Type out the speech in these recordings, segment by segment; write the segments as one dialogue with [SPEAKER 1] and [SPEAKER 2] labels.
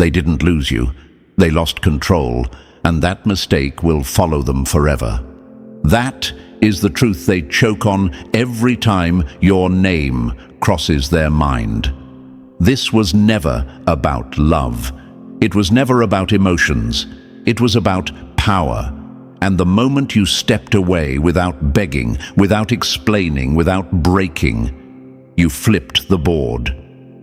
[SPEAKER 1] They didn't lose you. They lost control, and that mistake will follow them forever. That is the truth they choke on every time your name crosses their mind. This was never about love. It was never about emotions. It was about power. And the moment you stepped away without begging, without explaining, without breaking, you flipped the board.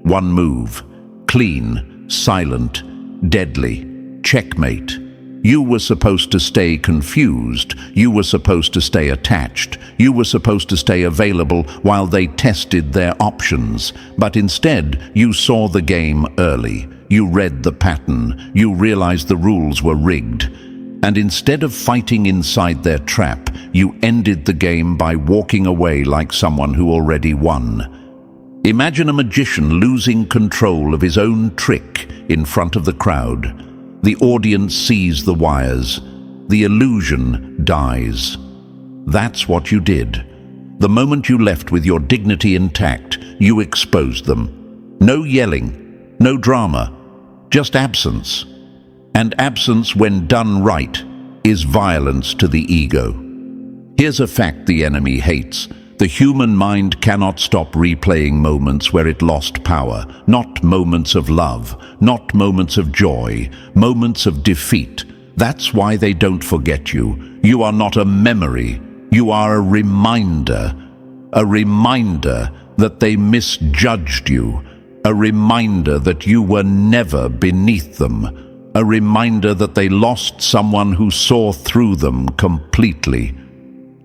[SPEAKER 1] One move, clean, silent, deadly, checkmate. You were supposed to stay confused. You were supposed to stay attached. You were supposed to stay available while they tested their options. But instead, you saw the game early. You read the pattern. You realized the rules were rigged. And instead of fighting inside their trap, you ended the game by walking away like someone who already won. Imagine a magician losing control of his own trick in front of the crowd. The audience sees the wires. The illusion dies. That's what you did. The moment you left with your dignity intact, you exposed them. No yelling, no drama, just absence. And absence, when done right, is violence to the ego. Here's a fact the enemy hates. The human mind cannot stop replaying moments where it lost power, not moments of love, not moments of joy, moments of defeat. That's why they don't forget you. You are not a memory. You are a reminder that they misjudged you, a reminder that you were never beneath them, a reminder that they lost someone who saw through them completely.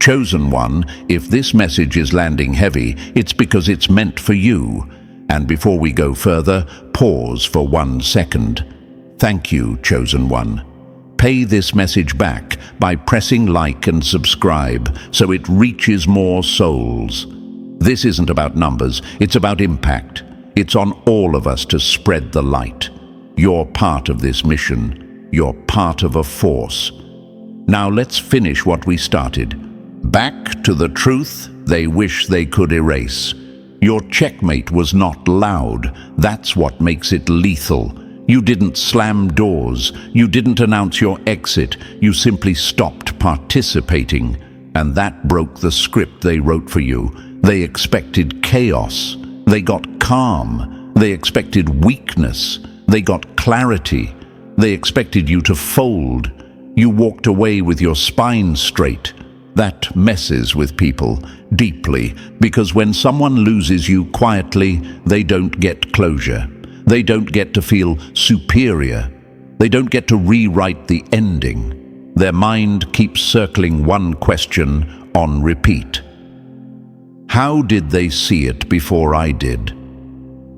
[SPEAKER 1] Chosen one, if this message is landing heavy, it's because it's meant for you. And before we go further, pause for 1 second. Thank you, chosen one. Pay this message back by pressing like and subscribe so it reaches more souls. This isn't about numbers, it's about impact. It's on all of us to spread the light. You're part of this mission. You're part of a force. Now let's finish what we started. Back to the truth they wish they could erase. Your checkmate was not loud. That's what makes it lethal. You didn't slam doors. You didn't announce your exit. You simply stopped participating. And that broke the script they wrote for you. They expected chaos. They got calm. They expected weakness. They got clarity. They expected you to fold. You walked away with your spine straight. That messes with people deeply, because when someone loses you quietly, they don't get closure. They don't get to feel superior. They don't get to rewrite the ending. Their mind keeps circling one question on repeat. How did they see it before I did?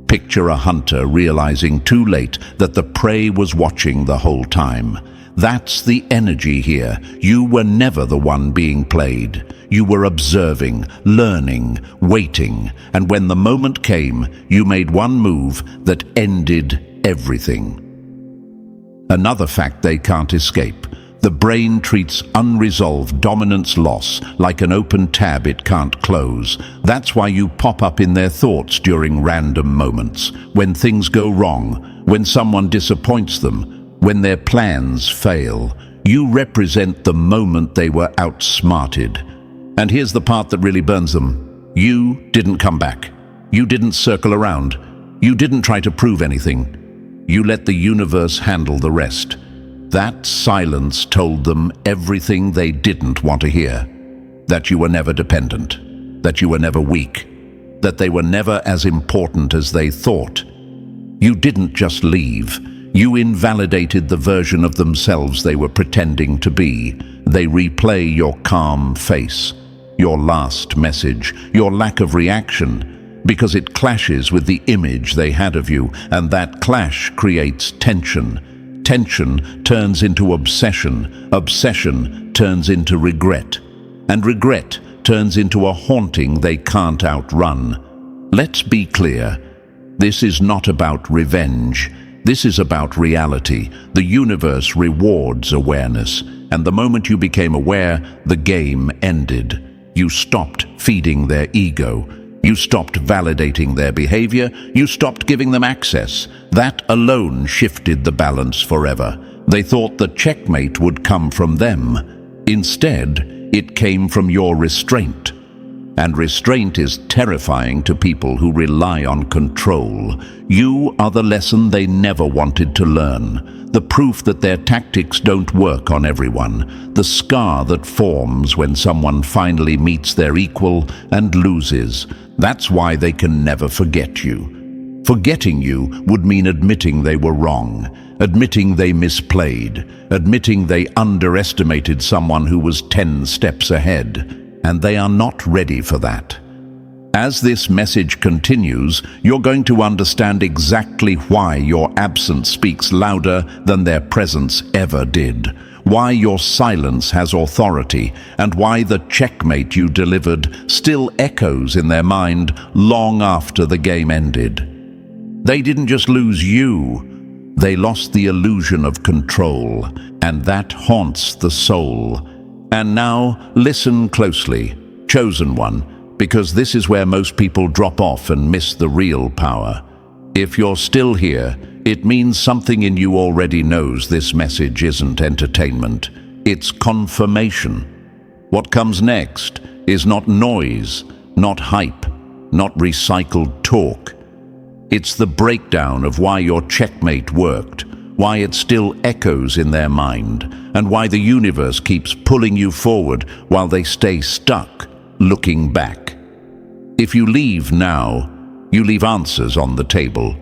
[SPEAKER 1] Picture a hunter realizing too late that the prey was watching the whole time. That's the energy here. You were never the one being played. You were observing, learning, waiting, and when the moment came, you made one move that ended everything. Another fact they can't escape. The brain treats unresolved dominance loss like an open tab it can't close. That's why you pop up in their thoughts during random moments, when things go wrong, when someone disappoints them, when their plans fail. You represent the moment they were outsmarted. And here's the part that really burns them. You didn't come back. You didn't circle around. You didn't try to prove anything. You let the universe handle the rest. That silence told them everything they didn't want to hear. That you were never dependent. That you were never weak. That they were never as important as they thought. You didn't just leave. You invalidated the version of themselves they were pretending to be. They replay your calm face, your last message, your lack of reaction, because it clashes with the image they had of you, and that clash creates tension. Tension turns into obsession. Obsession turns into regret. And regret turns into a haunting they can't outrun. Let's be clear. This is not about revenge. This is about reality. The universe rewards awareness, and the moment you became aware, the game ended. You stopped feeding their ego. You stopped validating their behavior. You stopped giving them access. That alone shifted the balance forever. They thought the checkmate would come from them. Instead, it came from your restraint. And restraint is terrifying to people who rely on control. You are the lesson they never wanted to learn. The proof that their tactics don't work on everyone. The scar that forms when someone finally meets their equal and loses. That's why they can never forget you. Forgetting you would mean admitting they were wrong, admitting they misplayed, admitting they underestimated someone who was 10 steps ahead. And they are not ready for that. As this message continues, you're going to understand exactly why your absence speaks louder than their presence ever did, why your silence has authority, and why the checkmate you delivered still echoes in their mind long after the game ended. They didn't just lose you, they lost the illusion of control, and that haunts the soul. And now, listen closely, chosen one, because this is where most people drop off and miss the real power. If you're still here, it means something in you already knows this message isn't entertainment. It's confirmation. What comes next is not noise, not hype, not recycled talk. It's the breakdown of why your checkmate worked, why it still echoes in their mind, and why the universe keeps pulling you forward while they stay stuck, looking back. If you leave now, you leave answers on the table.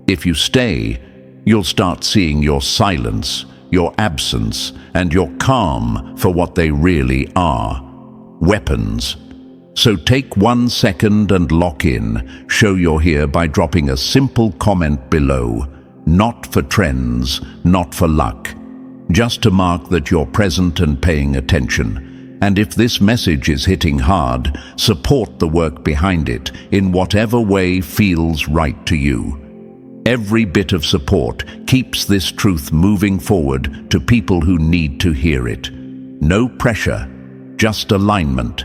[SPEAKER 1] If you stay, you'll start seeing your silence, your absence, and your calm for what they really are: weapons. So take 1 second and lock in. Show you're here by dropping a simple comment below. Not for trends, not for luck. Just to mark that you're present and paying attention. And if this message is hitting hard, support the work behind it in whatever way feels right to you. Every bit of support keeps this truth moving forward to people who need to hear it. No pressure, just alignment.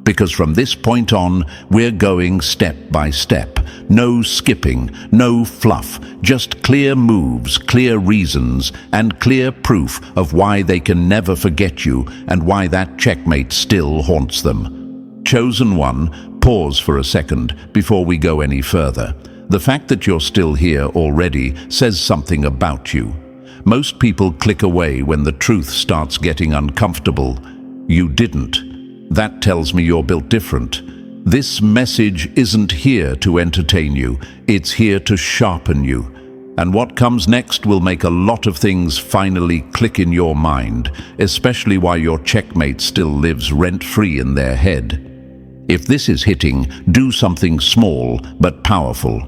[SPEAKER 1] Because from this point on, we're going step by step. No skipping, no fluff, just clear moves, clear reasons, and clear proof of why they can never forget you and why that checkmate still haunts them. Chosen one, pause for a second before we go any further. The fact that you're still here already says something about you. Most people click away when the truth starts getting uncomfortable. You didn't. That tells me you're built different. This message isn't here to entertain you, it's here to sharpen you. And what comes next will make a lot of things finally click in your mind, especially while your checkmate still lives rent-free in their head. If this is hitting, do something small but powerful.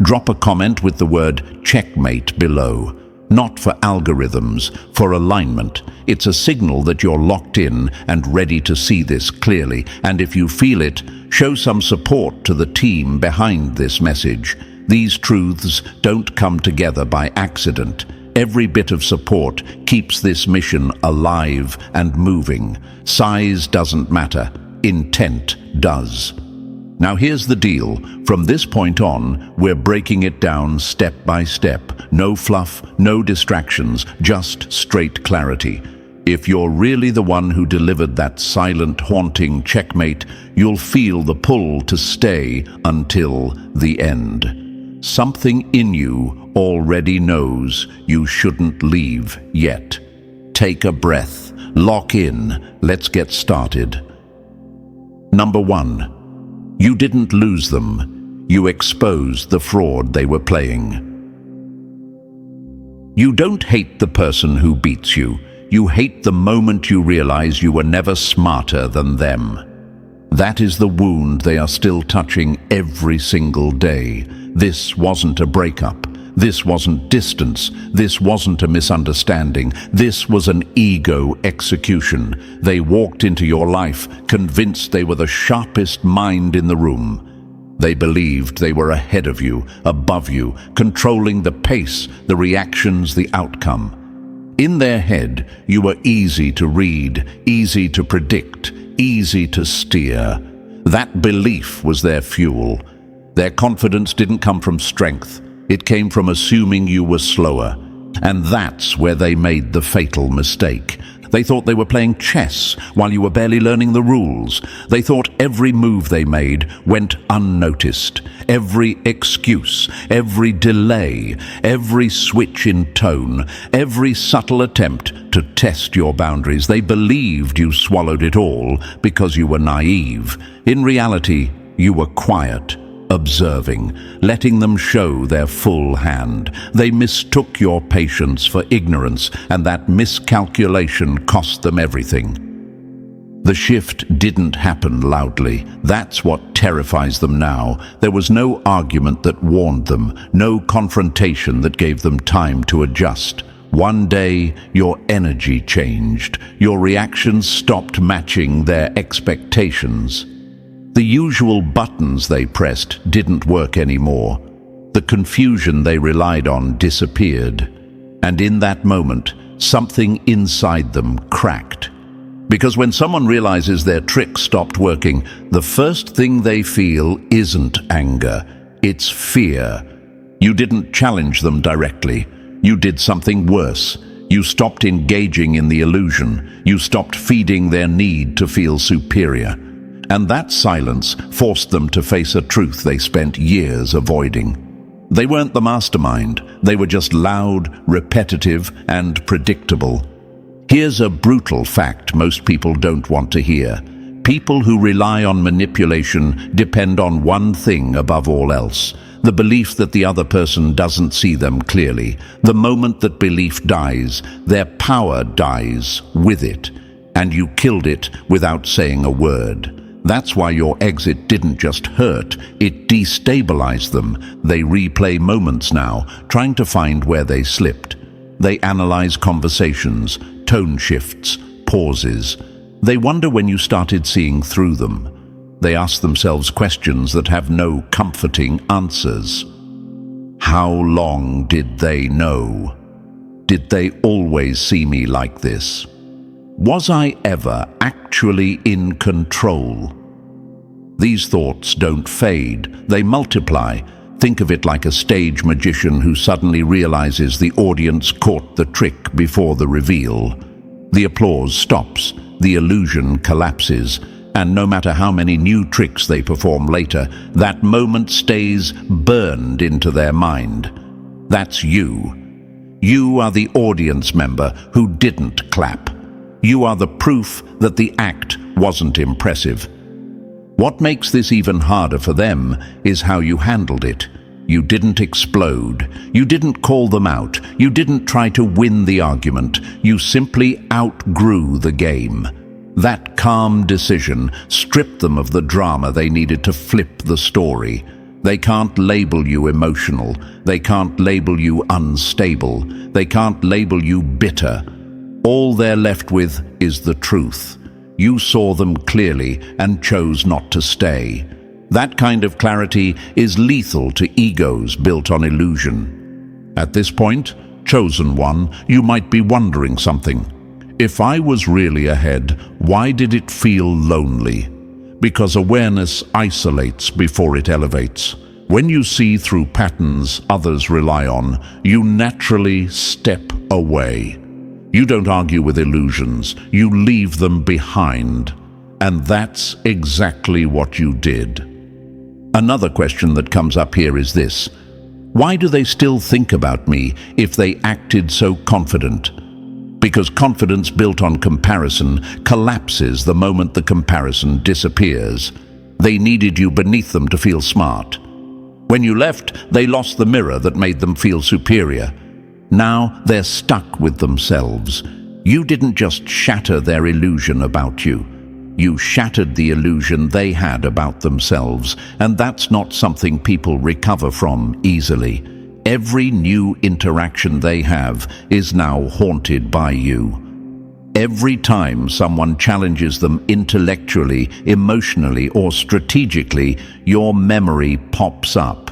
[SPEAKER 1] Drop a comment with the word checkmate below. Not for algorithms, for alignment. It's a signal that you're locked in and ready to see this clearly. And if you feel it, show some support to the team behind this message. These truths don't come together by accident. Every bit of support keeps this mission alive and moving. Size doesn't matter. Intent does. Now here's the deal. From this point on, we're breaking it down step by step. No fluff, no distractions, just straight clarity. If you're really the one who delivered that silent, haunting checkmate, you'll feel the pull to stay until the end. Something in you already knows you shouldn't leave yet. Take a breath, lock in, let's get started. Number 1. You didn't lose them. You exposed the fraud they were playing. You don't hate the person who beats you. You hate the moment you realize you were never smarter than them. That is the wound they are still touching every single day. This wasn't a breakup. This wasn't distance. This wasn't a misunderstanding. This was an ego execution. They walked into your life convinced they were the sharpest mind in the room. They believed they were ahead of you, above you, controlling the pace, the reactions, the outcome. In their head, you were easy to read, easy to predict, easy to steer. That belief was their fuel. Their confidence didn't come from strength. It came from assuming you were slower. And that's where they made the fatal mistake. They thought they were playing chess while you were barely learning the rules. They thought every move they made went unnoticed. Every excuse, every delay, every switch in tone, every subtle attempt to test your boundaries. They believed you swallowed it all because you were naive. In reality, you were quiet, observing, letting them show their full hand. They mistook your patience for ignorance, and that miscalculation cost them everything. The shift didn't happen loudly. That's what terrifies them now. There was no argument that warned them, no confrontation that gave them time to adjust. One day, your energy changed. Your reactions stopped matching their expectations. The usual buttons they pressed didn't work anymore. The confusion they relied on disappeared. And in that moment, something inside them cracked. Because when someone realizes their trick stopped working, the first thing they feel isn't anger, it's fear. You didn't challenge them directly. You did something worse. You stopped engaging in the illusion. You stopped feeding their need to feel superior. And that silence forced them to face a truth they spent years avoiding. They weren't the mastermind. They were just loud, repetitive, and predictable. Here's a brutal fact most people don't want to hear. People who rely on manipulation depend on one thing above all else: the belief that the other person doesn't see them clearly. The moment that belief dies, their power dies with it, and you killed it without saying a word. That's why your exit didn't just hurt, it destabilized them. They replay moments now, trying to find where they slipped. They analyze conversations, tone shifts, pauses. They wonder when you started seeing through them. They ask themselves questions that have no comforting answers. How long did they know? Did they always see me like this? Was I ever actually in control? These thoughts don't fade, they multiply. Think of it like a stage magician who suddenly realizes the audience caught the trick before the reveal. The applause stops, the illusion collapses, and no matter how many new tricks they perform later, that moment stays burned into their mind. That's you. You are the audience member who didn't clap. You are the proof that the act wasn't impressive. What makes this even harder for them is how you handled it. You didn't explode. You didn't call them out. You didn't try to win the argument. You simply outgrew the game. That calm decision stripped them of the drama they needed to flip the story. They can't label you emotional. They can't label you unstable. They can't label you bitter. All they're left with is the truth. You saw them clearly and chose not to stay. That kind of clarity is lethal to egos built on illusion. At this point, chosen one, you might be wondering something. If I was really ahead, why did it feel lonely? Because awareness isolates before it elevates. When you see through patterns others rely on, you naturally step away. You don't argue with illusions, you leave them behind. And that's exactly what you did. Another question that comes up here is this: why do they still think about me if they acted so confident? Because confidence built on comparison collapses the moment the comparison disappears. They needed you beneath them to feel smart. When you left, they lost the mirror that made them feel superior. Now they're stuck with themselves. You didn't just shatter their illusion about you. You shattered the illusion they had about themselves, and that's not something people recover from easily. Every new interaction they have is now haunted by you. Every time someone challenges them intellectually, emotionally, or strategically, your memory pops up,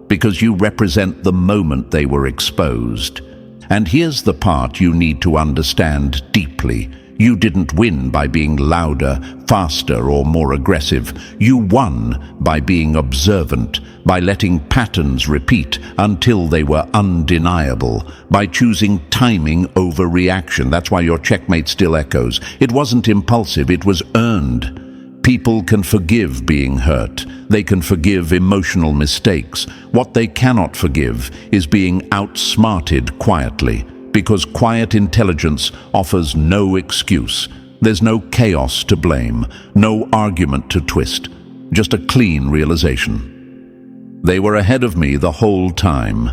[SPEAKER 1] because you represent the moment they were exposed. And here's the part you need to understand deeply. You didn't win by being louder, faster, or more aggressive. You won by being observant, by letting patterns repeat until they were undeniable, by choosing timing over reaction. That's why your checkmate still echoes. It wasn't impulsive, it was earned. People can forgive being hurt. They can forgive emotional mistakes. What they cannot forgive is being outsmarted quietly, because quiet intelligence offers no excuse. There's no chaos to blame, no argument to twist, just a clean realization. They were ahead of me the whole time.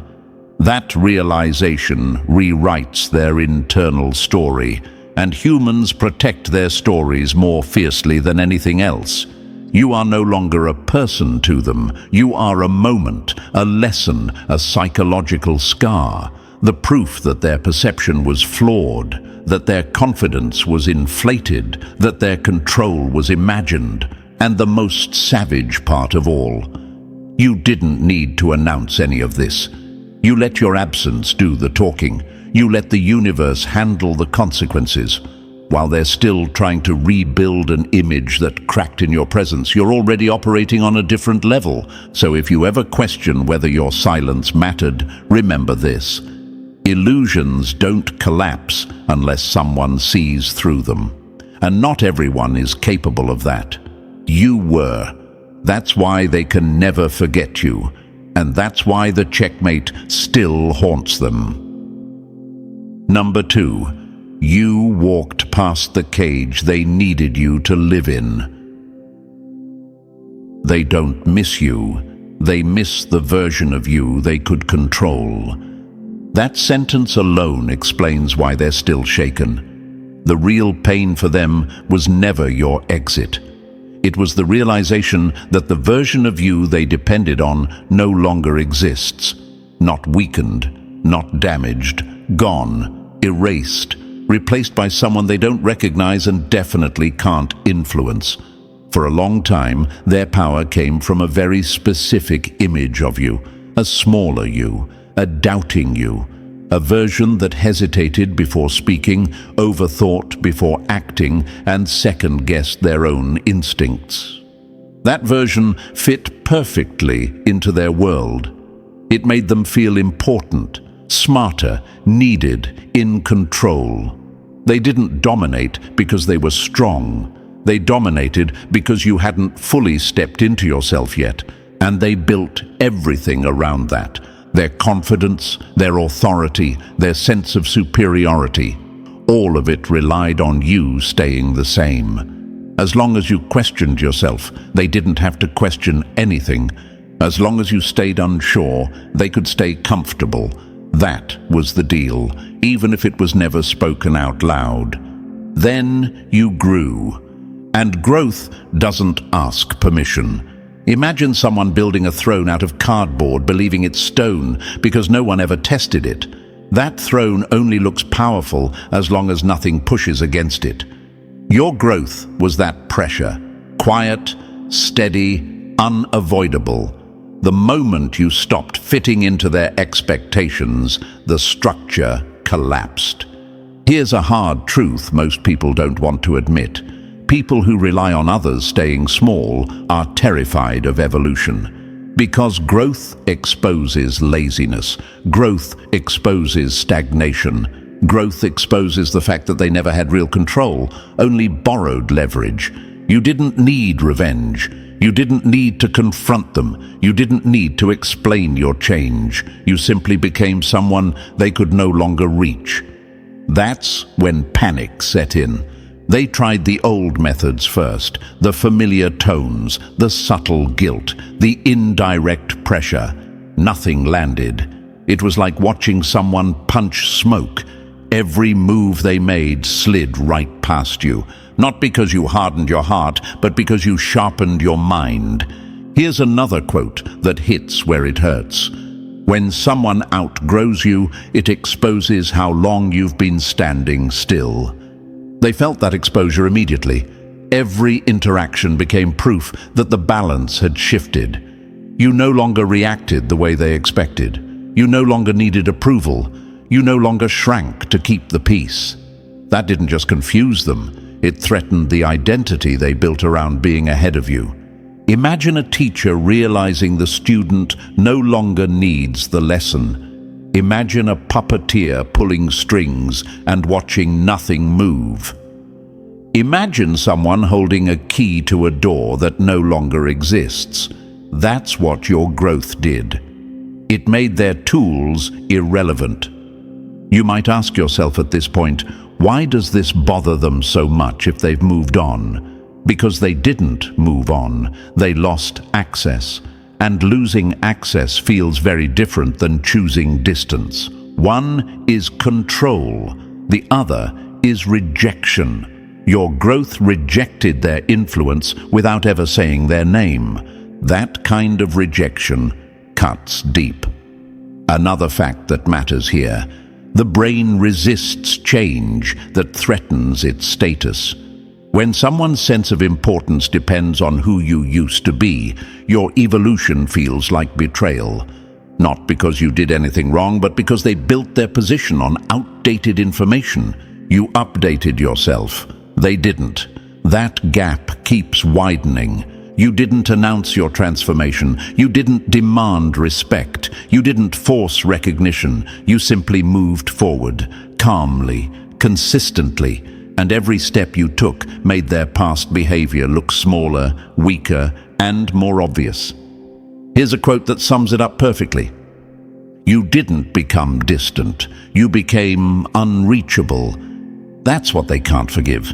[SPEAKER 1] That realization rewrites their internal story, and humans protect their stories more fiercely than anything else. You are no longer a person to them. You are a moment, a lesson, a psychological scar. The proof that their perception was flawed, that their confidence was inflated, that their control was imagined, and the most savage part of all. You didn't need to announce any of this. You let your absence do the talking. You let the universe handle the consequences. While they're still trying to rebuild an image that cracked in your presence, you're already operating on a different level. So if you ever question whether your silence mattered, remember this. Illusions don't collapse unless someone sees through them. And not everyone is capable of that. You were. That's why they can never forget you. And that's why the checkmate still haunts them. Number 2, you walked past the cage they needed you to live in. They don't miss you. They miss the version of you they could control. That sentence alone explains why they're still shaken. The real pain for them was never your exit. It was the realization that the version of you they depended on no longer exists. Not weakened, not damaged, gone, erased, replaced by someone they don't recognize and definitely can't influence. For a long time, their power came from a very specific image of you, a smaller you, a doubting you, a version that hesitated before speaking, overthought before acting, and second-guessed their own instincts. That version fit perfectly into their world. It made them feel important, smarter, needed, in control. They didn't dominate because they were strong. They dominated because you hadn't fully stepped into yourself yet, and they built everything around that. Their confidence, their authority, their sense of superiority. All of it relied on you staying the same. As long as you questioned yourself, they didn't have to question anything. As long as you stayed unsure, they could stay comfortable. That was the deal, even if it was never spoken out loud. Then you grew. And growth doesn't ask permission. Imagine someone building a throne out of cardboard, believing it's stone, because no one ever tested it. That throne only looks powerful as long as nothing pushes against it. Your growth was that pressure. Quiet, steady, unavoidable. The moment you stopped fitting into their expectations, the structure collapsed. Here's a hard truth most people don't want to admit. People who rely on others staying small are terrified of evolution. Because growth exposes laziness. Growth exposes stagnation. Growth exposes the fact that they never had real control, only borrowed leverage. You didn't need revenge. You didn't need to confront them. You didn't need to explain your change. You simply became someone they could no longer reach. That's when panic set in. They tried the old methods first, the familiar tones, the subtle guilt, the indirect pressure. Nothing landed. It was like watching someone punch smoke. Every move they made slid right past you. Not because you hardened your heart, but because you sharpened your mind. Here's another quote that hits where it hurts. When someone outgrows you, it exposes how long you've been standing still. They felt that exposure immediately. Every interaction became proof that the balance had shifted. You no longer reacted the way they expected. You no longer needed approval. You no longer shrank to keep the peace. That didn't just confuse them, it threatened the identity they built around being ahead of you. Imagine a teacher realizing the student no longer needs the lesson. Imagine a puppeteer pulling strings and watching nothing move. Imagine someone holding a key to a door that no longer exists. That's what your growth did. It made their tools irrelevant. You might ask yourself at this point, why does this bother them so much if they've moved on? Because they didn't move on, they lost access. And losing access feels very different than choosing distance. One is control, the other is rejection. Your growth rejected their influence without ever saying their name. That kind of rejection cuts deep. Another fact that matters here: the brain resists change that threatens its status. When someone's sense of importance depends on who you used to be, your evolution feels like betrayal. Not because you did anything wrong, but because they built their position on outdated information. You updated yourself. They didn't. That gap keeps widening. You didn't announce your transformation. You didn't demand respect. You didn't force recognition. You simply moved forward, calmly, consistently, and every step you took made their past behavior look smaller, weaker, and more obvious. Here's a quote that sums it up perfectly. You didn't become distant. You became unreachable. That's what they can't forgive.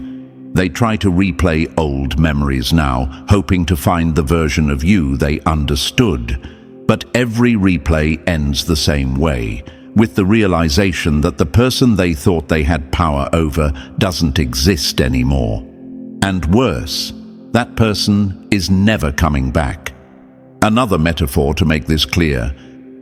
[SPEAKER 1] They try to replay old memories now, hoping to find the version of you they understood. But every replay ends the same way, with the realization that the person they thought they had power over doesn't exist anymore. And worse, that person is never coming back. Another metaphor to make this clear: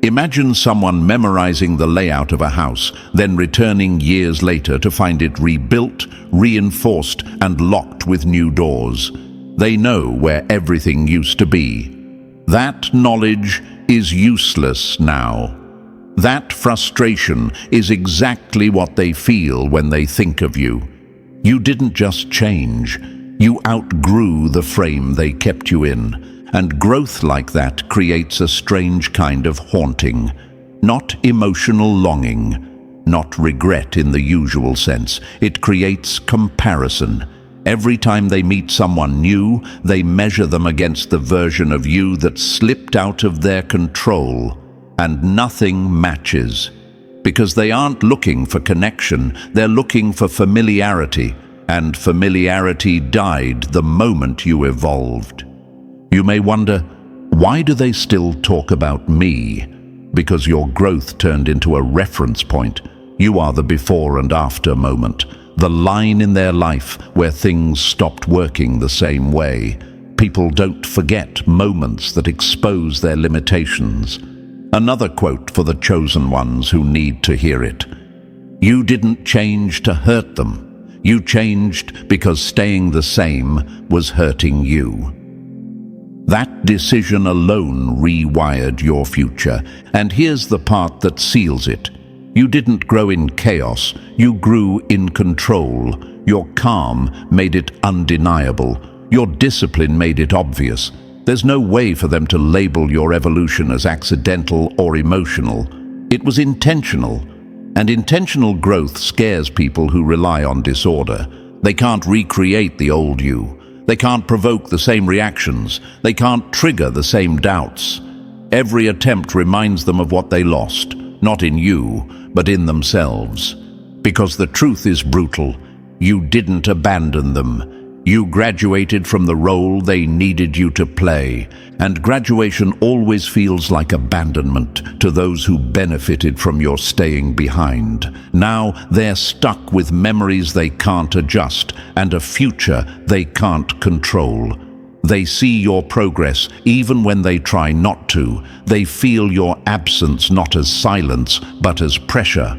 [SPEAKER 1] imagine someone memorizing the layout of a house, then returning years later to find it rebuilt, reinforced, and locked with new doors. They know where everything used to be. That knowledge is useless now. That frustration is exactly what they feel when they think of you. You didn't just change. You outgrew the frame they kept you in. And growth like that creates a strange kind of haunting. Not emotional longing, not regret in the usual sense. It creates comparison. Every time they meet someone new, they measure them against the version of you that slipped out of their control. And nothing matches. Because they aren't looking for connection, they're looking for familiarity. And familiarity died the moment you evolved. You may wonder, why do they still talk about me? Because your growth turned into a reference point. You are the before and after moment, the line in their life where things stopped working the same way. People don't forget moments that expose their limitations. Another quote for the chosen ones who need to hear it: you didn't change to hurt them. You changed because staying the same was hurting you. That decision alone rewired your future, and here's the part that seals it. You didn't grow in chaos, you grew in control. Your calm made it undeniable. Your discipline made it obvious. There's no way for them to label your evolution as accidental or emotional. It was intentional, and intentional growth scares people who rely on disorder. They can't recreate the old you. They can't provoke the same reactions. They can't trigger the same doubts. Every attempt reminds them of what they lost, not in you, but in themselves. Because the truth is brutal. You didn't abandon them. You graduated from the role they needed you to play, and graduation always feels like abandonment to those who benefited from your staying behind. Now they're stuck with memories they can't adjust and a future they can't control. They see your progress even when they try not to. They feel your absence not as silence, but as pressure.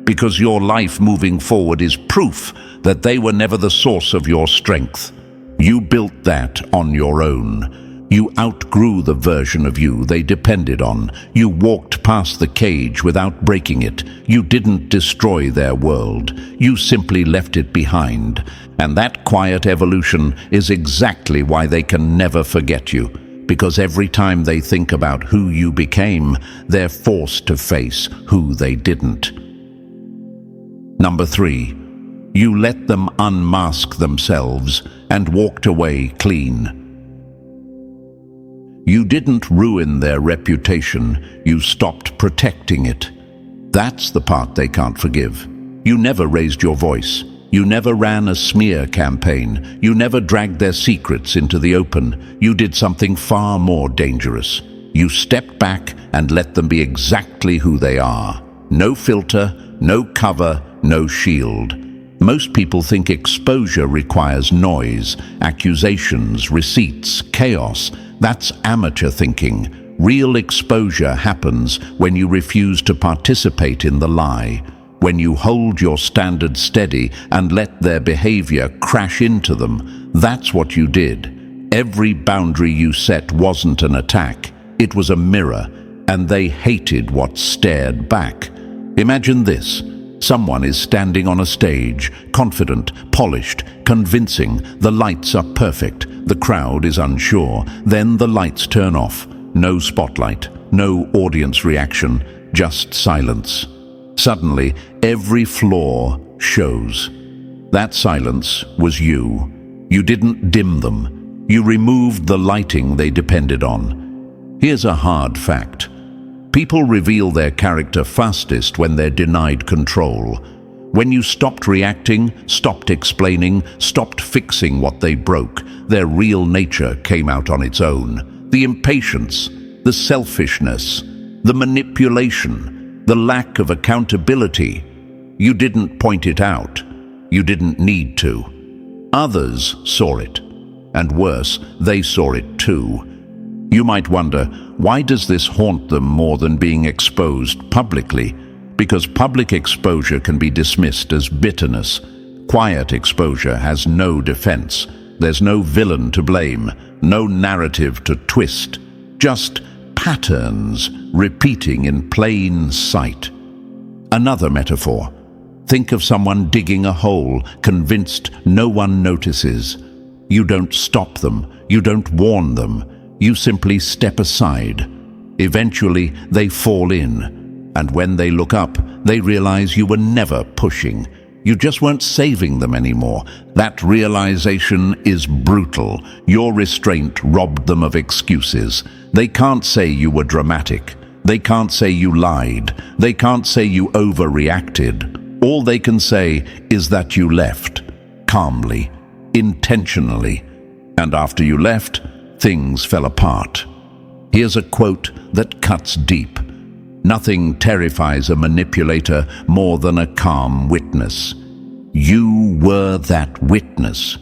[SPEAKER 1] Because your life moving forward is proof that they were never the source of your strength. You built that on your own. You outgrew the version of you they depended on. You walked past the cage without breaking it. You didn't destroy their world. You simply left it behind. And that quiet evolution is exactly why they can never forget you. Because every time they think about who you became, they're forced to face who they didn't. Number 3. You let them unmask themselves and walked away clean. You didn't ruin their reputation, you stopped protecting it. That's the part they can't forgive. You never raised your voice. You never ran a smear campaign. You never dragged their secrets into the open. You did something far more dangerous. You stepped back and let them be exactly who they are. No filter, no cover, no shield. Most people think exposure requires noise, accusations, receipts, chaos. That's amateur thinking. Real exposure happens when you refuse to participate in the lie, when you hold your standard steady and let their behavior crash into them. That's what you did. Every boundary you set wasn't an attack. It was a mirror, and they hated what stared back. Imagine this. Someone is standing on a stage, confident, polished, convincing. The lights are perfect. The crowd is unsure. Then the lights turn off. No spotlight, no audience reaction, just silence. Suddenly, every flaw shows. That silence was you. You didn't dim them. You removed the lighting they depended on. Here's a hard fact. People reveal their character fastest when they're denied control. When you stopped reacting, stopped explaining, stopped fixing what they broke, their real nature came out on its own. The impatience, the selfishness, the manipulation, the lack of accountability. You didn't point it out. You didn't need to. Others saw it. And worse, they saw it too. You might wonder, why does this haunt them more than being exposed publicly? Because public exposure can be dismissed as bitterness. Quiet exposure has no defense. There's no villain to blame, no narrative to twist. Just patterns repeating in plain sight. Another metaphor. Think of someone digging a hole, convinced no one notices. You don't stop them. You don't warn them. You simply step aside. Eventually, they fall in. And when they look up, they realize you were never pushing. You just weren't saving them anymore. That realization is brutal. Your restraint robbed them of excuses. They can't say you were dramatic. They can't say you lied. They can't say you overreacted. All they can say is that you left. Calmly. Intentionally. And after you left, things fell apart. Here's a quote that cuts deep. Nothing terrifies a manipulator more than a calm witness. You were that witness.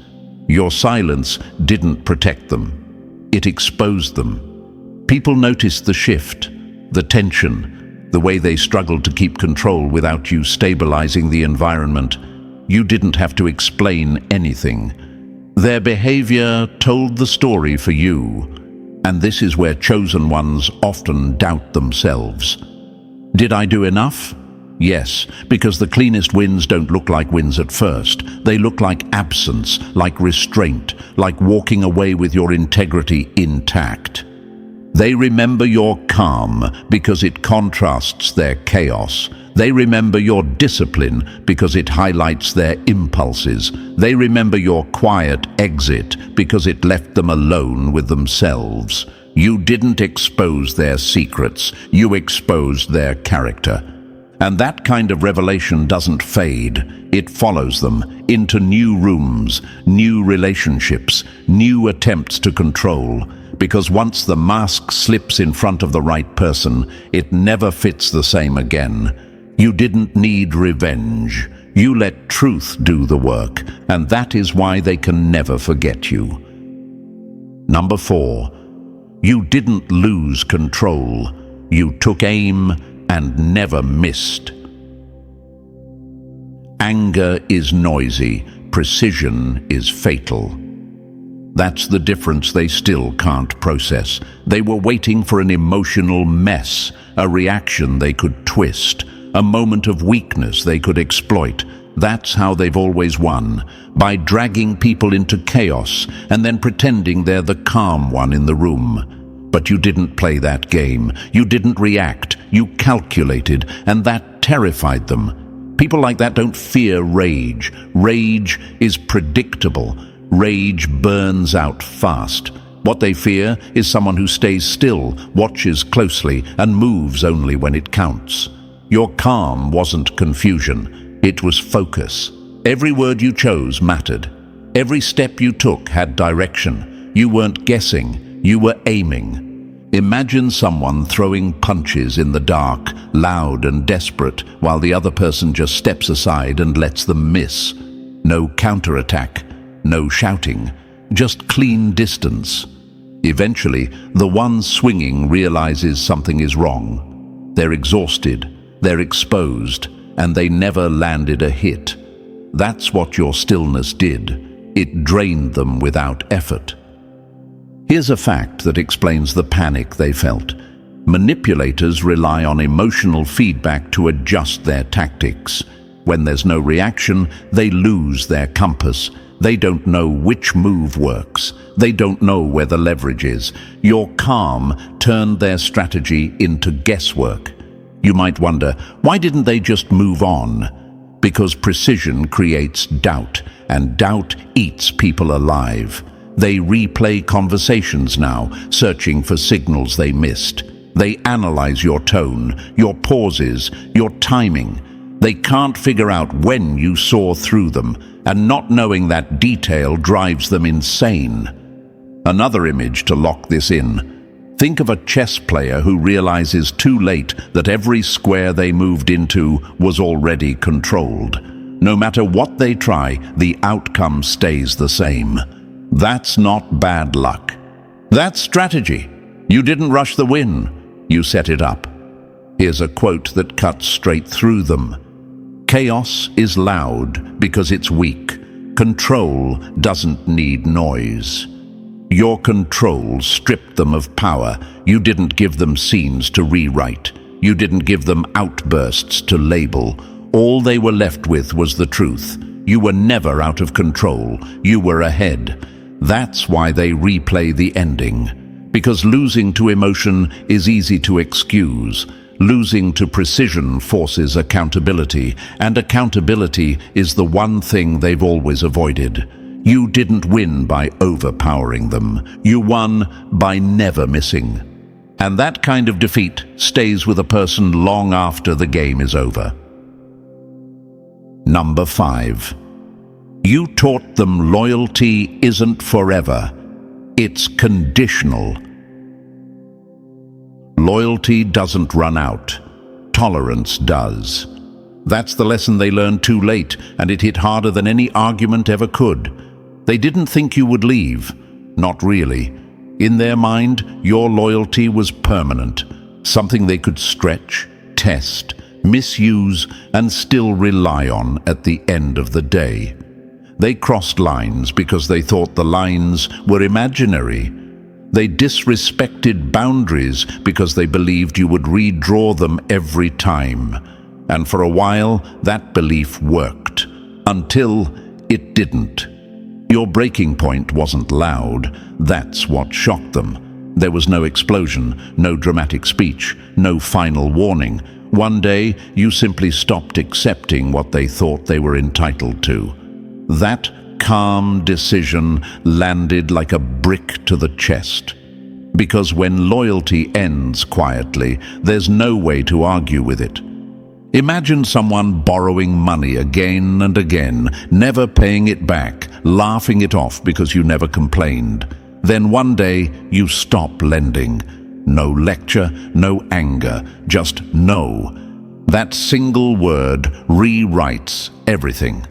[SPEAKER 1] Your silence didn't protect them. It exposed them. People noticed the shift, the tension, the way they struggled to keep control without you stabilizing the environment. You didn't have to explain anything. Their behavior told the story for you, and this is where chosen ones often doubt themselves. Did I do enough? Yes, because the cleanest wins don't look like wins at first. They look like absence, like restraint, like walking away with your integrity intact. They remember your calm because it contrasts their chaos. They remember your discipline because it highlights their impulses. They remember your quiet exit because it left them alone with themselves. You didn't expose their secrets, you exposed their character. And that kind of revelation doesn't fade. It follows them into new rooms, new relationships, new attempts to control. Because once the mask slips in front of the right person, it never fits the same again. You didn't need revenge. You let truth do the work, and that is why they can never forget you. Number 4, you didn't lose control. You took aim and never missed. Anger is noisy, precision is fatal. That's the difference they still can't process. They were waiting for an emotional mess, a reaction they could twist, a moment of weakness they could exploit. That's how they've always won, by dragging people into chaos and then pretending they're the calm one in the room. But you didn't play that game. You didn't react. You calculated, and that terrified them. People like that don't fear rage. Rage is predictable. Rage burns out fast. What they fear is someone who stays still, watches closely, and moves only when it counts. Your calm wasn't confusion. It was focus. Every word you chose mattered. Every step you took had direction. You weren't guessing. You were aiming. Imagine someone throwing punches in the dark, loud and desperate, while the other person just steps aside and lets them miss. No counterattack. No shouting, just clean distance. Eventually, the one swinging realizes something is wrong. They're exhausted, they're exposed, and they never landed a hit. That's what your stillness did. It drained them without effort. Here's a fact that explains the panic they felt. Manipulators rely on emotional feedback to adjust their tactics. When there's no reaction, they lose their compass. They don't know which move works. They don't know where the leverage is. Your calm turned their strategy into guesswork. You might wonder, why didn't they just move on? Because precision creates doubt, and doubt eats people alive. They replay conversations now, searching for signals they missed. They analyze your tone, your pauses, your timing. They can't figure out when you saw through them, and not knowing that detail drives them insane. Another image to lock this in. Think of a chess player who realizes too late that every square they moved into was already controlled. No matter what they try, the outcome stays the same. That's not bad luck. That's strategy. You didn't rush the win. You set it up. Here's a quote that cuts straight through them. Chaos is loud because it's weak. Control doesn't need noise. Your control stripped them of power. You didn't give them scenes to rewrite. You didn't give them outbursts to label. All they were left with was the truth. You were never out of control. You were ahead. That's why they replay the ending. Because losing to emotion is easy to excuse. Losing to precision forces accountability, and accountability is the one thing they've always avoided. You didn't win by overpowering them. You won by never missing. And that kind of defeat stays with a person long after the game is over. Number 5. You taught them loyalty isn't forever. It's conditional. Loyalty doesn't run out. Tolerance does. That's the lesson they learned too late, and it hit harder than any argument ever could. They didn't think you would leave. Not really. In their mind, your loyalty was permanent, something they could stretch, test, misuse, and still rely on at the end of the day. They crossed lines because they thought the lines were imaginary. They disrespected boundaries because they believed you would redraw them every time. And for a while, that belief worked. Until it didn't. Your breaking point wasn't loud. That's what shocked them. There was no explosion, no dramatic speech, no final warning. One day, you simply stopped accepting what they thought they were entitled to. That calm decision landed like a brick to the chest. Because when loyalty ends quietly, there's no way to argue with it. Imagine someone borrowing money again and again, never paying it back, laughing it off because you never complained. Then one day, you stop lending. No lecture, no anger, just no. That single word rewrites everything.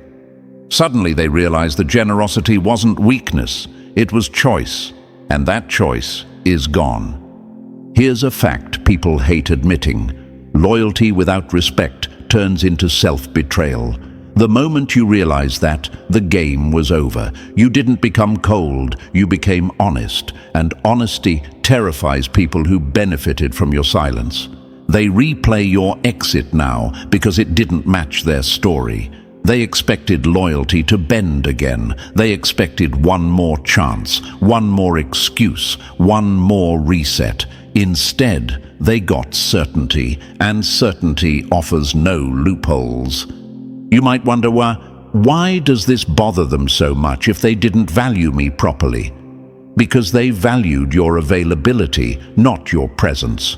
[SPEAKER 1] Suddenly they realized that generosity wasn't weakness, it was choice, and that choice is gone. Here's a fact people hate admitting. Loyalty without respect turns into self-betrayal. The moment you realized that, the game was over. You didn't become cold, you became honest, and honesty terrifies people who benefited from your silence. They replay your exit now because it didn't match their story. They expected loyalty to bend again. They expected one more chance, one more excuse, one more reset. Instead, they got certainty, and certainty offers no loopholes. You might wonder why does this bother them so much if they didn't value me properly? Because they valued your availability, not your presence.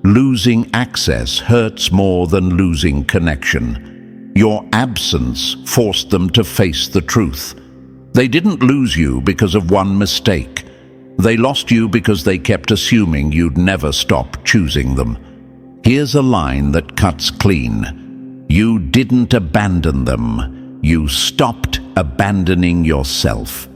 [SPEAKER 1] Losing access hurts more than losing connection. Your absence forced them to face the truth. They didn't lose you because of one mistake. They lost you because they kept assuming you'd never stop choosing them. Here's a line that cuts clean. You didn't abandon them. You stopped abandoning yourself.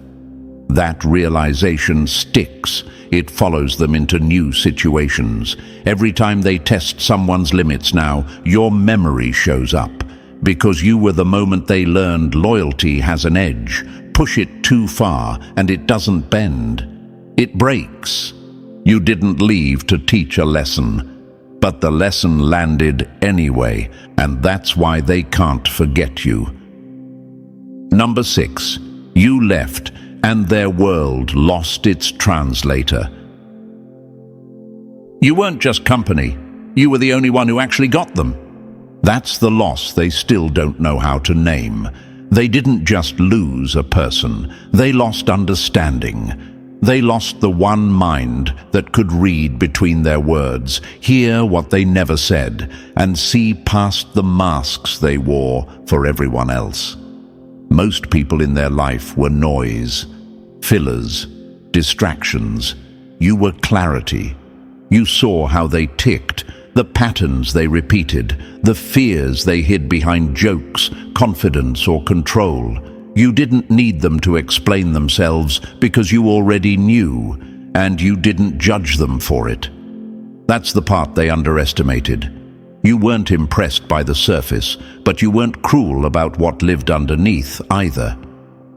[SPEAKER 1] That realization sticks. It follows them into new situations. Every time they test someone's limits now, your memory shows up. Because you were the moment they learned loyalty has an edge. Push it too far and it doesn't bend. It breaks. You didn't leave to teach a lesson, but the lesson landed anyway, and that's why they can't forget you. Number 6. You left, and their world lost its translator. You weren't just company. You were the only one who actually got them. That's the loss they still don't know how to name. They didn't just lose a person. They lost understanding. They lost the one mind that could read between their words, hear what they never said, and see past the masks they wore for everyone else. Most people in their life were noise, fillers, distractions. You were clarity. You saw how they ticked, the patterns they repeated, the fears they hid behind jokes, confidence, or control. You didn't need them to explain themselves because you already knew, and you didn't judge them for it. That's the part they underestimated. You weren't impressed by the surface, but you weren't cruel about what lived underneath either.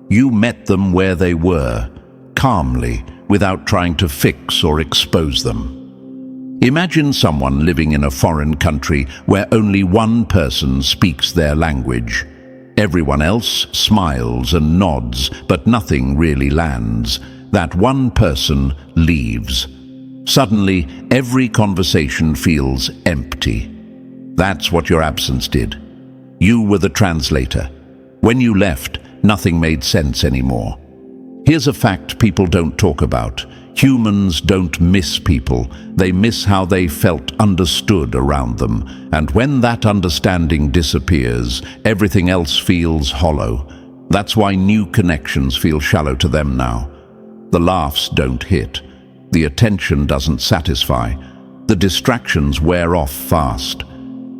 [SPEAKER 1] You met them where they were, calmly, without trying to fix or expose them. Imagine someone living in a foreign country where only one person speaks their language. Everyone else smiles and nods, but nothing really lands. That one person leaves. Suddenly, every conversation feels empty. That's what your absence did. You were the translator. When you left, nothing made sense anymore. Here's a fact people don't talk about. Humans don't miss people. They miss how they felt understood around them. And when that understanding disappears, everything else feels hollow. That's why new connections feel shallow to them now. The laughs don't hit. The attention doesn't satisfy. The distractions wear off fast.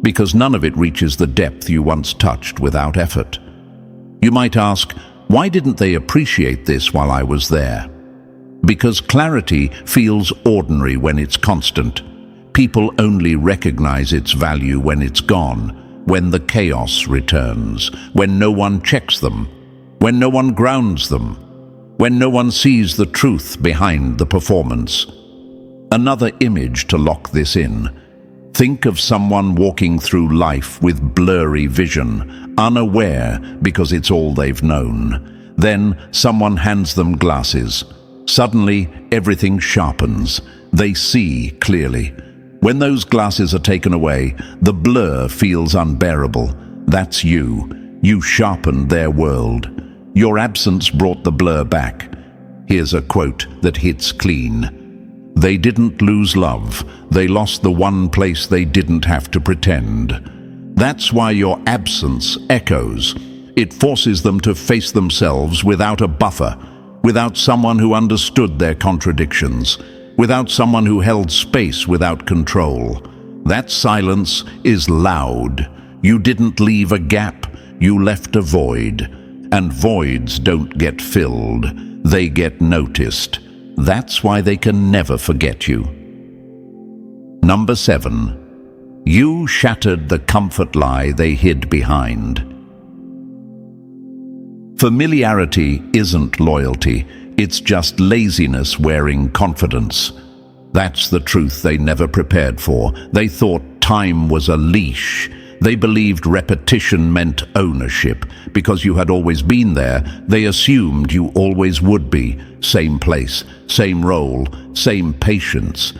[SPEAKER 1] Because none of it reaches the depth you once touched without effort. You might ask, why didn't they appreciate this while I was there? Because clarity feels ordinary when it's constant. People only recognize its value when it's gone, when the chaos returns, when no one checks them, when no one grounds them, when no one sees the truth behind the performance. Another image to lock this in. Think of someone walking through life with blurry vision, unaware because it's all they've known. Then someone hands them glasses. Suddenly, everything sharpens. They see clearly. When those glasses are taken away, the blur feels unbearable. That's you. You sharpened their world. Your absence brought the blur back. Here's a quote that hits clean. They didn't lose love. They lost the one place they didn't have to pretend. That's why your absence echoes. It forces them to face themselves without a buffer. Without someone who understood their contradictions, without someone who held space without control. That silence is loud. You didn't leave a gap, you left a void. And voids don't get filled, they get noticed. That's why they can never forget you. Number 7. You shattered the comfort lie they hid behind. Familiarity isn't loyalty, it's just laziness wearing confidence. That's the truth they never prepared for. They thought time was a leash. They believed repetition meant ownership. Because you had always been there, they assumed you always would be. Same place, same role, same patience.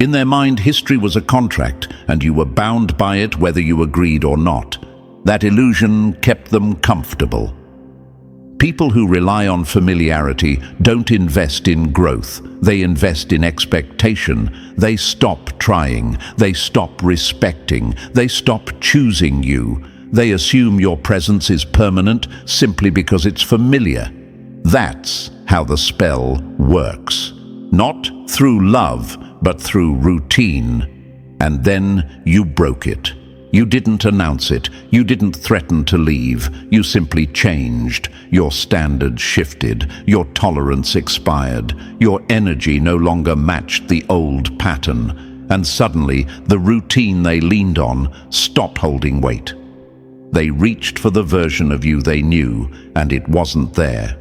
[SPEAKER 1] In their mind, history was a contract, and you were bound by it whether you agreed or not. That illusion kept them comfortable. People who rely on familiarity don't invest in growth. They invest in expectation. They stop trying. They stop respecting. They stop choosing you. They assume your presence is permanent simply because it's familiar. That's how the spell works. Not through love, but through routine. And then you broke it. You didn't announce it. You didn't threaten to leave. You simply changed. Your standards shifted. Your tolerance expired. Your energy no longer matched the old pattern. And suddenly, the routine they leaned on stopped holding weight. They reached for the version of you they knew, and it wasn't there.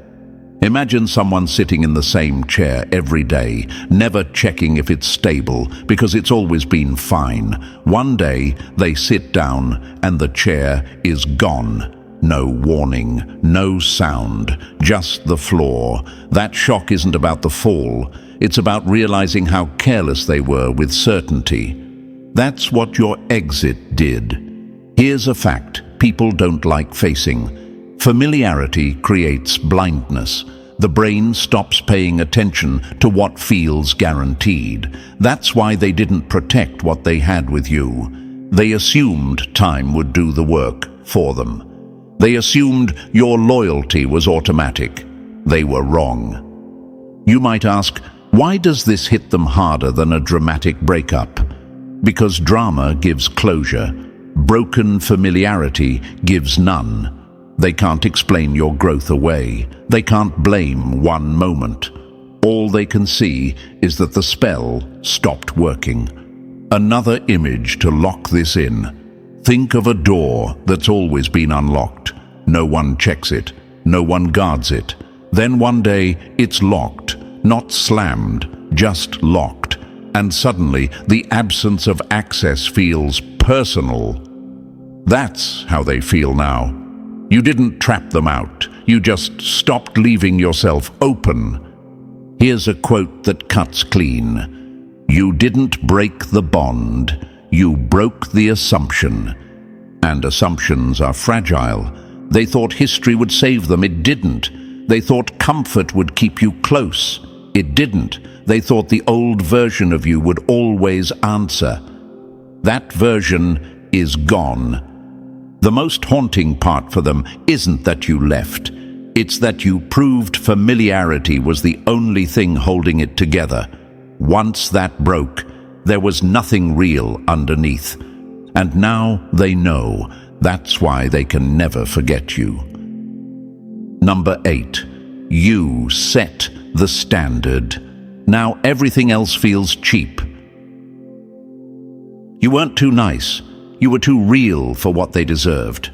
[SPEAKER 1] Imagine someone sitting in the same chair every day, never checking if it's stable, because it's always been fine. One day, they sit down, and the chair is gone. No warning, no sound, just the floor. That shock isn't about the fall. It's about realizing how careless they were with certainty. That's what your exit did. Here's a fact people don't like facing. Familiarity creates blindness. The brain stops paying attention to what feels guaranteed. That's why they didn't protect what they had with you. They assumed time would do the work for them. They assumed your loyalty was automatic. They were wrong. You might ask, why does this hit them harder than a dramatic breakup? Because drama gives closure. Broken familiarity gives none. They can't explain your growth away. They can't blame one moment. All they can see is that the spell stopped working. Another image to lock this in. Think of a door that's always been unlocked. No one checks it. No one guards it. Then one day it's locked, not slammed, just locked. And suddenly the absence of access feels personal. That's how they feel now. You didn't trap them out. You just stopped leaving yourself open. Here's a quote that cuts clean. You didn't break the bond. You broke the assumption. And assumptions are fragile. They thought history would save them. It didn't. They thought comfort would keep you close. It didn't. They thought the old version of you would always answer. That version is gone. The most haunting part for them isn't that you left. It's that you proved familiarity was the only thing holding it together. Once that broke, there was nothing real underneath. And now they know. That's why they can never forget you. Number 8. You set the standard. Now everything else feels cheap. You weren't too nice. You were too real for what they deserved.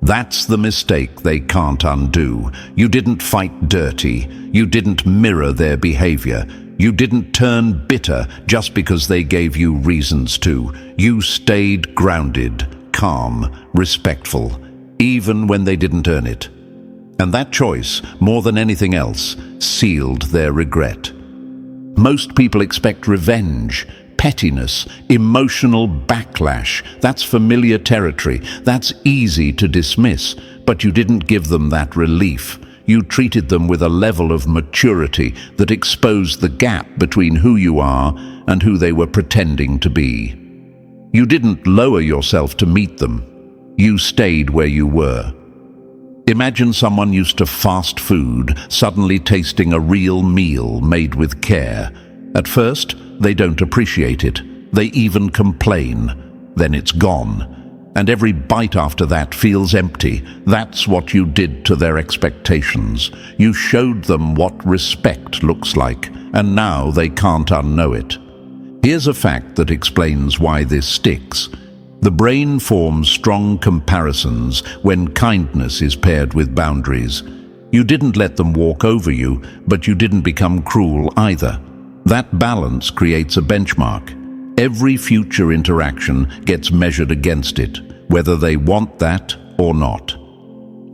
[SPEAKER 1] That's the mistake they can't undo. You didn't fight dirty. You didn't mirror their behavior. You didn't turn bitter just because they gave you reasons to. You stayed grounded, calm, respectful, even when they didn't earn it. And that choice, more than anything else, sealed their regret. Most people expect revenge, pettiness, emotional backlash. That's familiar territory. That's easy to dismiss. But you didn't give them that relief. You treated them with a level of maturity that exposed the gap between who you are and who they were pretending to be. You didn't lower yourself to meet them. You stayed where you were. Imagine someone used to fast food suddenly tasting a real meal made with care. At first, they don't appreciate it. They even complain. Then it's gone. And every bite after that feels empty. That's what you did to their expectations. You showed them what respect looks like, and now they can't unknow it. Here's a fact that explains why this sticks. The brain forms strong comparisons when kindness is paired with boundaries. You didn't let them walk over you, but you didn't become cruel either. That balance creates a benchmark. Every future interaction gets measured against it, whether they want that or not.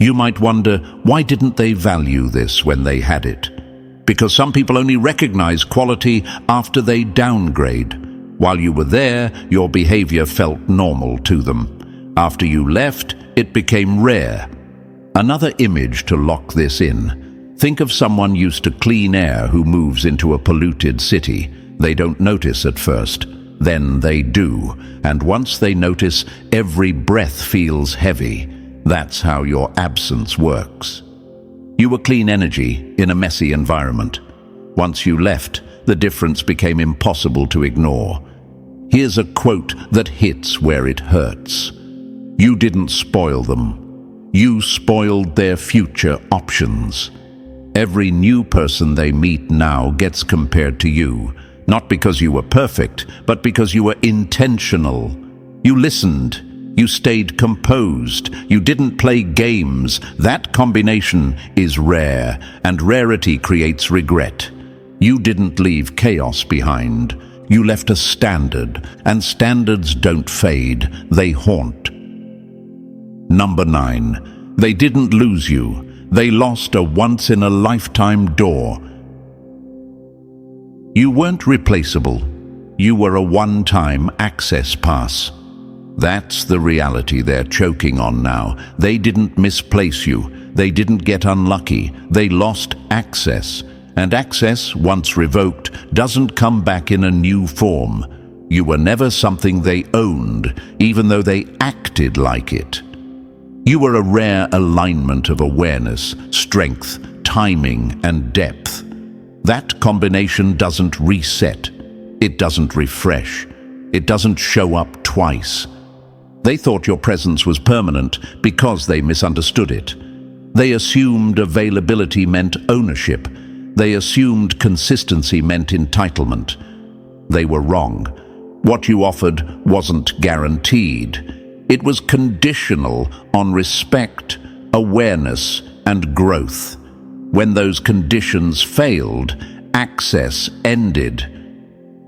[SPEAKER 1] You might wonder, why didn't they value this when they had it? Because some people only recognize quality after they downgrade. While you were there, your behavior felt normal to them. After you left, it became rare. Another image to lock this in. Think of someone used to clean air who moves into a polluted city. They don't notice at first. Then they do. And once they notice, every breath feels heavy. That's how your absence works. You were clean energy in a messy environment. Once you left, the difference became impossible to ignore. Here's a quote that hits where it hurts. You didn't spoil them. You spoiled their future options. Every new person they meet now gets compared to you, not because you were perfect, but because you were intentional. You listened. You stayed composed. You didn't play games. That combination is rare, and rarity creates regret. You didn't leave chaos behind. You left a standard, and standards don't fade, they haunt. Number 9. They didn't lose you. They lost a once-in-a-lifetime door. You weren't replaceable. You were a one-time access pass. That's the reality they're choking on now. They didn't misplace you. They didn't get unlucky. They lost access. And access, once revoked, doesn't come back in a new form. You were never something they owned, even though they acted like it. You were a rare alignment of awareness, strength, timing, and depth. That combination doesn't reset. It doesn't refresh. It doesn't show up twice. They thought your presence was permanent because they misunderstood it. They assumed availability meant ownership. They assumed consistency meant entitlement. They were wrong. What you offered wasn't guaranteed. It was conditional on respect, awareness, and growth. When those conditions failed, access ended.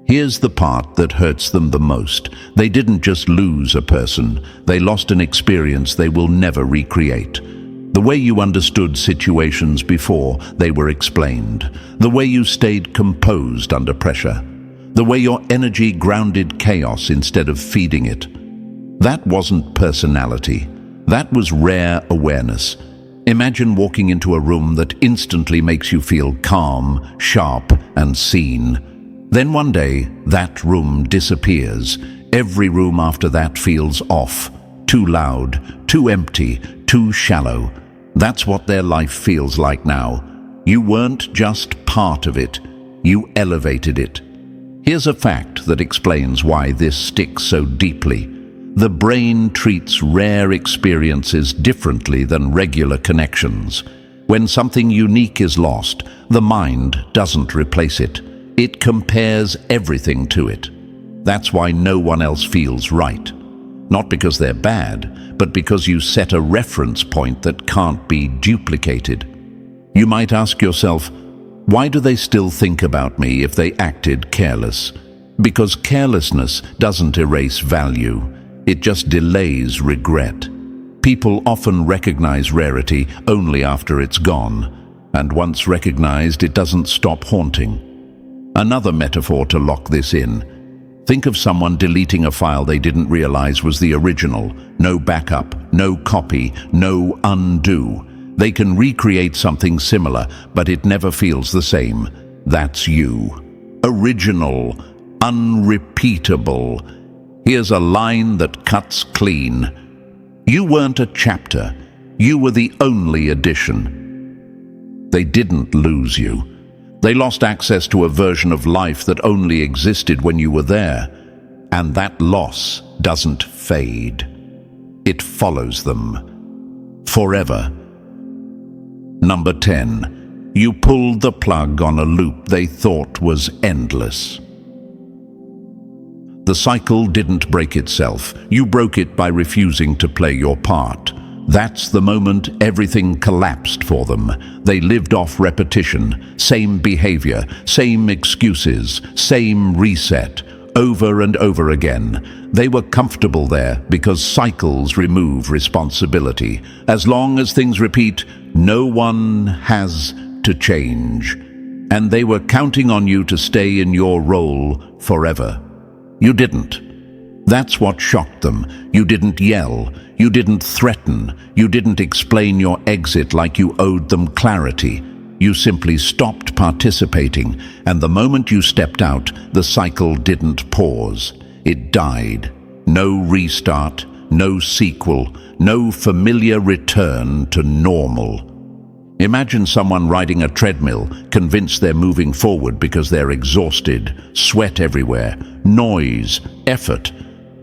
[SPEAKER 1] Here's the part that hurts them the most. They didn't just lose a person. They lost an experience they will never recreate. The way you understood situations before they were explained. The way you stayed composed under pressure. The way your energy grounded chaos instead of feeding it. That wasn't personality. That was rare awareness. Imagine walking into a room that instantly makes you feel calm, sharp, and seen. Then one day, that room disappears. Every room after that feels off. Too loud, too empty, too shallow. That's what their life feels like now. You weren't just part of it. You elevated it. Here's a fact that explains why this sticks so deeply. The brain treats rare experiences differently than regular connections. When something unique is lost, the mind doesn't replace it. It compares everything to it. That's why no one else feels right. Not because they're bad, but because you set a reference point that can't be duplicated. You might ask yourself, why do they still think about me if they acted careless? Because carelessness doesn't erase value. It just delays regret. People often recognize rarity only after it's gone. And once recognized, it doesn't stop haunting. Another metaphor to lock this in. Think of someone deleting a file they didn't realize was the original. No backup, no copy, no undo. They can recreate something similar, but it never feels the same. That's you. Original, unrepeatable. Here's a line that cuts clean. You weren't a chapter. You were the only addition. They didn't lose you. They lost access to a version of life that only existed when you were there. And that loss doesn't fade. It follows them. Forever. Number 10. You pulled the plug on a loop they thought was endless. The cycle didn't break itself. You broke it by refusing to play your part. That's the moment everything collapsed for them. They lived off repetition, same behavior, same excuses, same reset, over and over again. They were comfortable there because cycles remove responsibility. As long as things repeat, no one has to change. And they were counting on you to stay in your role forever. You didn't. That's what shocked them. You didn't yell. You didn't threaten. You didn't explain your exit like you owed them clarity. You simply stopped participating, and the moment you stepped out, the cycle didn't pause. It died. No restart, no sequel, no familiar return to normal. Imagine someone riding a treadmill, convinced they're moving forward because they're exhausted, sweat everywhere, noise, effort.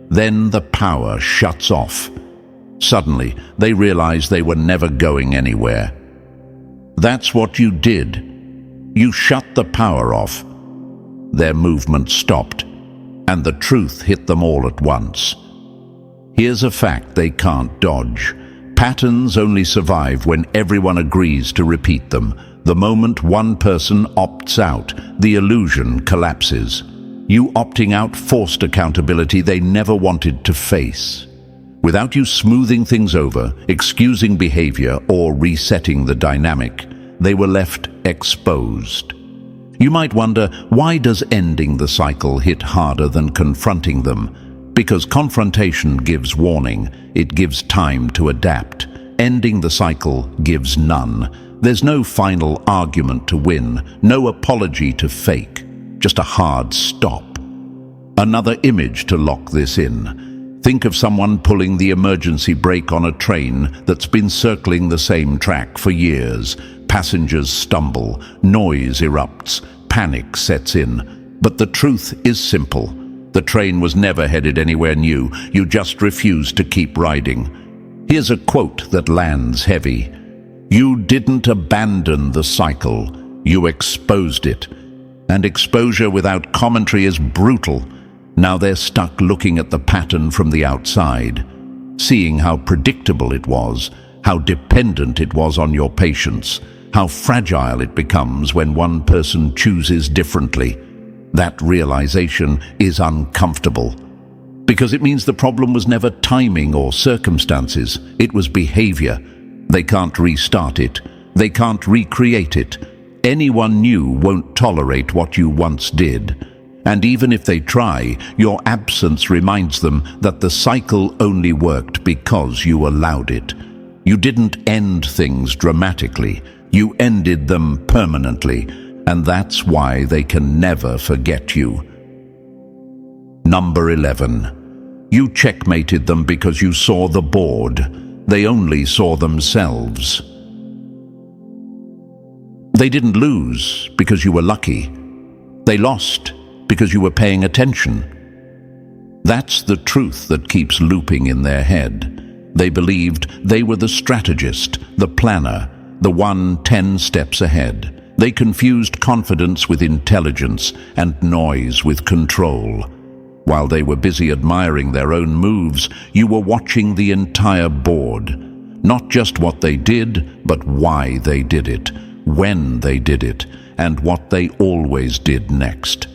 [SPEAKER 1] Then the power shuts off. Suddenly, they realize they were never going anywhere. That's what you did. You shut the power off. Their movement stopped, and the truth hit them all at once. Here's a fact they can't dodge. Patterns only survive when everyone agrees to repeat them. The moment one person opts out, the illusion collapses. You opting out forced accountability they never wanted to face. Without you smoothing things over, excusing behavior, or resetting the dynamic, they were left exposed. You might wonder, why does ending the cycle hit harder than confronting them? Because confrontation gives warning, it gives time to adapt. Ending the cycle gives none. There's no final argument to win, no apology to fake, just a hard stop. Another image to lock this in. Think of someone pulling the emergency brake on a train that's been circling the same track for years. Passengers stumble, noise erupts, panic sets in. But the truth is simple. The train was never headed anywhere new. You just refused to keep riding. Here's a quote that lands heavy. You didn't abandon the cycle. You exposed it. And exposure without commentary is brutal. Now they're stuck looking at the pattern from the outside, seeing how predictable it was, how dependent it was on your patience, how fragile it becomes when one person chooses differently. That realization is uncomfortable, because it means the problem was never timing or circumstances, it was behavior. They can't restart it, they can't recreate it. Anyone new won't tolerate what you once did. And even if they try, your absence reminds them that the cycle only worked because you allowed it. You didn't end things dramatically, you ended them permanently. And that's why they can never forget you. Number 11. You checkmated them because you saw the board. They only saw themselves. They didn't lose because you were lucky. They lost because you were paying attention. That's the truth that keeps looping in their head. They believed they were the strategist, the planner, the one 10 steps ahead. They confused confidence with intelligence and noise with control. While they were busy admiring their own moves, you were watching the entire board. Not just what they did, but why they did it, when they did it, and what they always did next.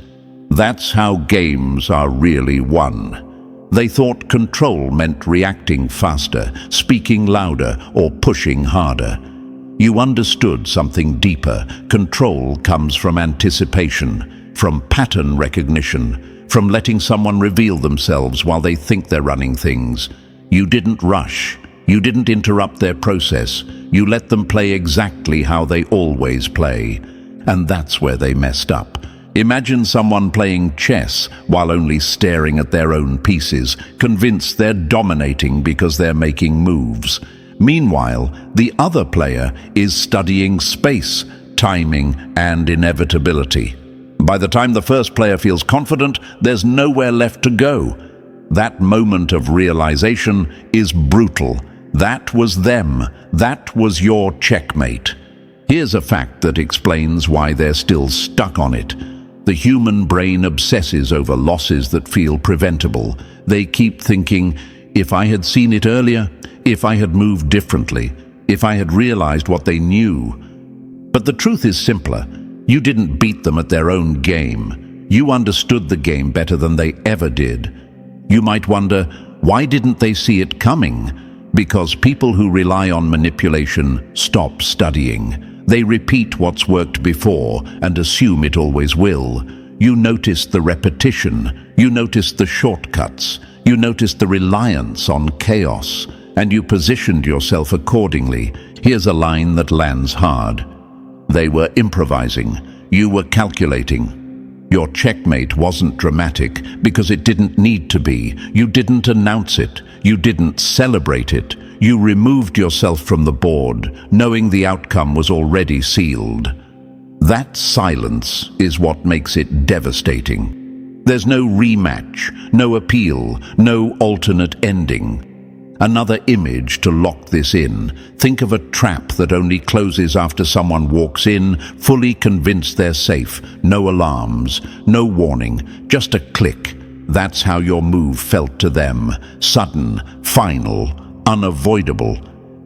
[SPEAKER 1] That's how games are really won. They thought control meant reacting faster, speaking louder, or pushing harder. You understood something deeper. Control comes from anticipation, from pattern recognition, from letting someone reveal themselves while they think they're running things. You didn't rush. You didn't interrupt their process. You let them play exactly how they always play. And that's where they messed up. Imagine someone playing chess while only staring at their own pieces, convinced they're dominating because they're making moves. Meanwhile, the other player is studying space, timing, and inevitability. By the time the first player feels confident, there's nowhere left to go. That moment of realization is brutal. That was them. That was your checkmate. Here's a fact that explains why they're still stuck on it. The human brain obsesses over losses that feel preventable. They keep thinking, if I had seen it earlier, if I had moved differently, if I had realized what they knew. But the truth is simpler. You didn't beat them at their own game. You understood the game better than they ever did. You might wonder, why didn't they see it coming? Because people who rely on manipulation stop studying. They repeat what's worked before and assume it always will. You noticed the repetition. You noticed the shortcuts. You noticed the reliance on chaos. And you positioned yourself accordingly. Here's a line that lands hard. They were improvising. You were calculating. Your checkmate wasn't dramatic because it didn't need to be. You didn't announce it. You didn't celebrate it. You removed yourself from the board, knowing the outcome was already sealed. That silence is what makes it devastating. There's no rematch, no appeal, no alternate ending. Another image to lock this in. Think of a trap that only closes after someone walks in, fully convinced they're safe. No alarms, no warning, just a click. That's how your move felt to them. Sudden, final, unavoidable.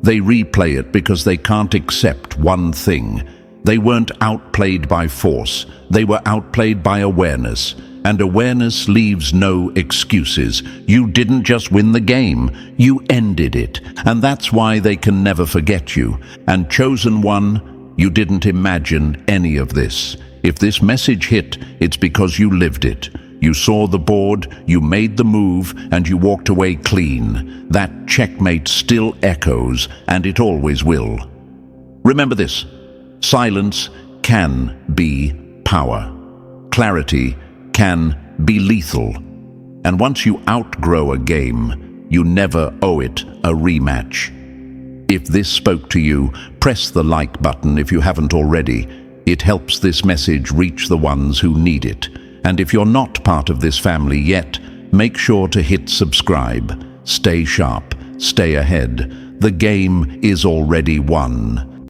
[SPEAKER 1] They replay it because they can't accept one thing. They weren't outplayed by force. They were outplayed by awareness. And awareness leaves no excuses. You didn't just win the game, you ended it. And that's why they can never forget you. And chosen one, you didn't imagine any of this. If this message hit, it's because you lived it. You saw the board, you made the move, and you walked away clean. That checkmate still echoes, and it always will. Remember this: silence can be power. Clarity can be lethal. And once you outgrow a game, you never owe it a rematch. If this spoke to you, press the like button if you haven't already. It helps this message reach the ones who need it. And if you're not part of this family yet, make sure to hit subscribe. Stay sharp, stay ahead. The game is already won.